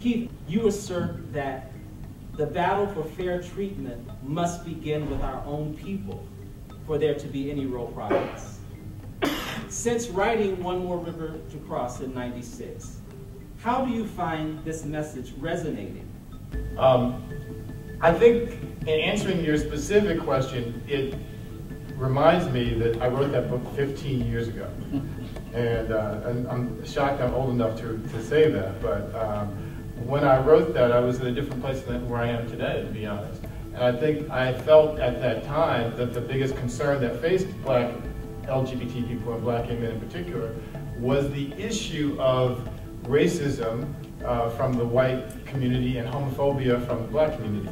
Keith, you assert that the battle for fair treatment must begin with our own people for there to be any real progress. Since writing One More River to Cross in '96, how do you find this message resonating? I think in answering your specific question, it reminds me that I wrote that book 15 years ago. And I'm shocked I'm old enough to say that, but when I wrote that, I was in a different place than where I am today, to be honest. And I think I felt at that time that the biggest concern that faced Black LGBT people and Black gay men in particular was the issue of racism from the white community and homophobia from the Black community.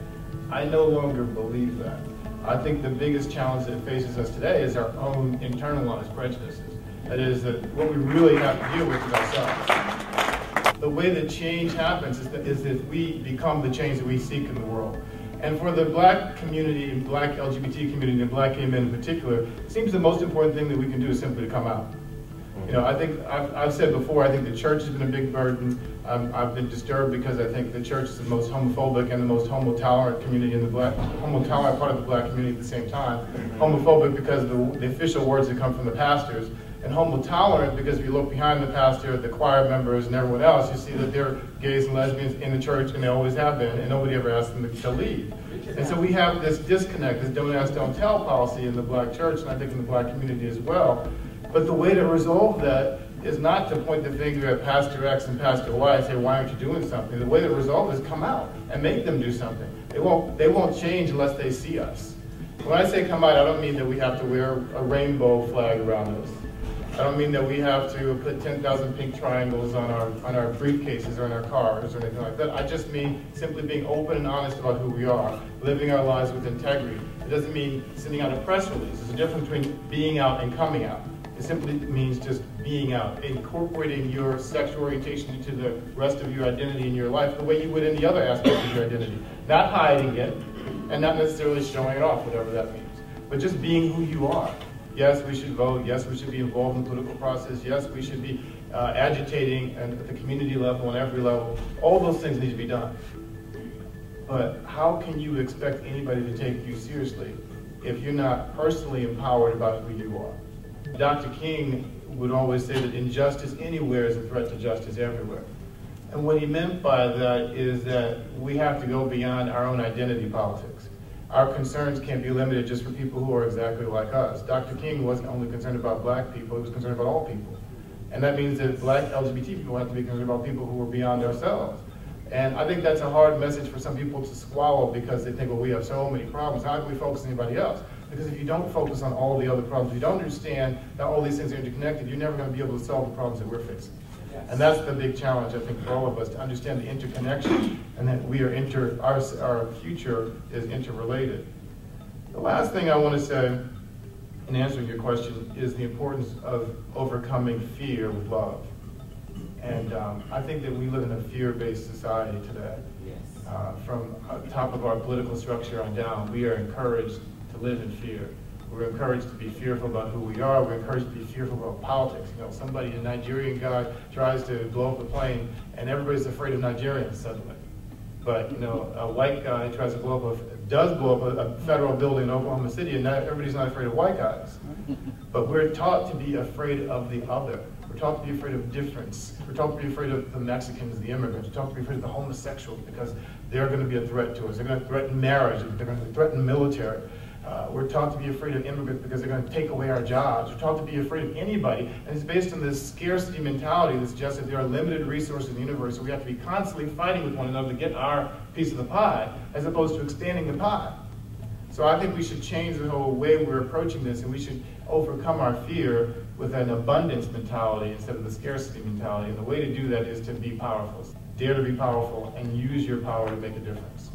I no longer believe that. I think the biggest challenge that faces us today is our own internalized prejudices. That is, that what we really have to deal with is ourselves. The way that change happens is that we become the change that we seek in the world. And for the Black community, Black LGBT community, and Black gay men in particular, it seems the most important thing that we can do is simply to come out. You know, I think, I've said before, I think the church has been a big burden. I've been disturbed because I think the church is the most homophobic and the most homo-tolerant community in the homo-tolerant part of the Black community at the same time. Homophobic because of the official words that come from the pastors, and homo-tolerant because if you look behind the pastor, the choir members, and everyone else, you see that there are gays and lesbians in the church, and they always have been, and nobody ever asked them to leave. And so we have this disconnect, this don't ask, don't tell policy in the Black church, and I think in the Black community as well. But the way to resolve that is not to point the finger at Pastor X and Pastor Y and say, why aren't you doing something? The way to resolve it is come out and make them do something. They won't change unless they see us. When I say come out, I don't mean that we have to wear a rainbow flag around us. I don't mean that we have to put 10,000 pink triangles on our briefcases or in our cars or anything like that. I just mean simply being open and honest about who we are, living our lives with integrity. It doesn't mean sending out a press release. There's a difference between being out and coming out. It simply means just being out, incorporating your sexual orientation into the rest of your identity in your life the way you would any other aspect of your identity. Not hiding it, and not necessarily showing it off, whatever that means, but just being who you are. Yes, we should vote. Yes, we should be involved in the political process. Yes, we should be agitating at the community level and every level. All those things need to be done. But how can you expect anybody to take you seriously if you're not personally empowered about who you are? Dr. King would always say that injustice anywhere is a threat to justice everywhere. And what he meant by that is that we have to go beyond our own identity politics. Our concerns can't be limited just for people who are exactly like us. Dr. King wasn't only concerned about Black people, he was concerned about all people. And that means that Black LGBT people have to be concerned about people who are beyond ourselves. And I think that's a hard message for some people to swallow because they think, well, we have so many problems, how can we focus on anybody else? Because if you don't focus on all the other problems, you don't understand that all these things are interconnected, you're never going to be able to solve the problems that we're facing. Yes. And that's the big challenge, I think, for all of us, to understand the interconnection and that we are our future is interrelated. The last thing I want to say in answering your question is the importance of overcoming fear with love. And I think that we live in a fear-based society today. Yes. From top of our political structure on down, we are encouraged to live in fear. We're encouraged to be fearful about who we are. We're encouraged to be fearful about politics. You know, somebody, a Nigerian guy, tries to blow up a plane, and everybody's afraid of Nigerians suddenly. But you know, a white guy tries to does blow up a federal building in Oklahoma City, and everybody's not afraid of white guys. But we're taught to be afraid of the other. We're taught to be afraid of difference. We're taught to be afraid of the Mexicans, the immigrants. We're taught to be afraid of the homosexuals because they're going to be a threat to us. They're going to threaten marriage. They're going to threaten military. We're taught to be afraid of immigrants because they're going to take away our jobs. We're taught to be afraid of anybody, and it's based on this scarcity mentality that suggests that there are limited resources in the universe, so we have to be constantly fighting with one another to get our piece of the pie, as opposed to expanding the pie. So I think we should change the whole way we're approaching this, and we should overcome our fear with an abundance mentality instead of the scarcity mentality, and the way to do that is to be powerful. Dare to be powerful and use your power to make a difference.